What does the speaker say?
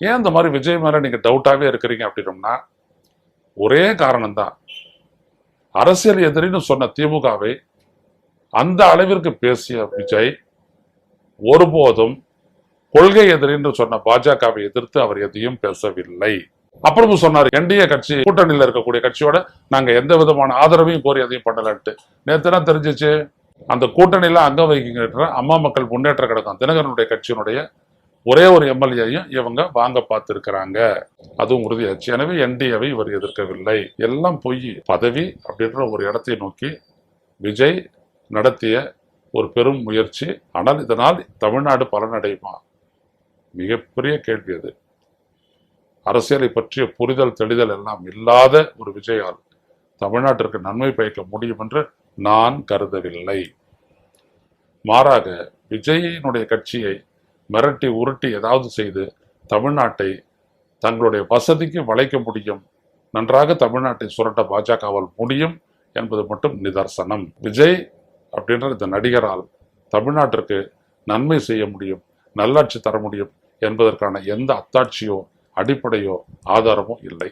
ஏன் இந்த மாதிரி விஜய் மேல நீங்க டவுட்டாவே இருக்கிறீங்க அப்படின்னோம்னா ஒரே காரணம்தான். அரசியல் எதிரின்னு சொன்ன திமுகவை அந்த அளவிற்கு பேசிய விஜய் ஒருபோதும் கொள்கை எதிரின்னு சொன்ன பாஜகவை எதிர்த்து அவர் எதையும் பேசவில்லை. அப்புறமும் சொன்னார், என்டிஏ கட்சி கூட்டணியில் இருக்கக்கூடிய கட்சியோட நாங்க எந்த விதமான ஆதரவையும் கோரி எதையும் பண்ணலன்ட்டு. நேத்து தான் தெரிஞ்சிச்சு, அந்த கூட்டணியில அங்கம் வகிக்கின்ற அம்மா மக்கள் முன்னேற்ற கழகம் தினகரனுடைய கட்சியினுடைய ஒரே ஒரு எம்எல்ஏயும் இவங்க வாங்க பார்த்திருக்கிறாங்க. அதுவும் உறுதியாச்சு. எனவே என்டிஏவை இவர் எதிர்க்கவில்லை. எல்லாம் பொய். பதவி அப்படின்ற ஒரு இடத்தை நோக்கி விஜய் நடத்திய ஒரு பெரும் முயற்சி. ஆனால் இதனால் தமிழ்நாடு பலனடையுமா? மிகப்பெரிய கேள்வி அது. அரசியலை பற்றிய புரிதல் தெளிதல் எல்லாம் இல்லாத ஒரு விஜயால் தமிழ்நாட்டிற்கு நன்மை பயக்க முடியும் என்று நான் கருதவில்லை. மாறாக விஜயினுடைய கட்சியை மிரட்டி உருட்டி ஏதாவது செய்து தமிழ்நாட்டை தங்களுடைய வசதிக்கு வளைக்க முடியும், நன்றாக தமிழ்நாட்டை சுரண்ட பாஜகவால் முடியும் என்பது மட்டும் நிதர்சனம். விஜய் அப்படின்ற இந்த நடிகரால் தமிழ்நாட்டிற்கு நன்மை செய்ய முடியும், நல்லாட்சி தர முடியும் என்பதற்கான எந்த அத்தாட்சியோ அடிப்படையோ ஆதாரமோ இல்லை.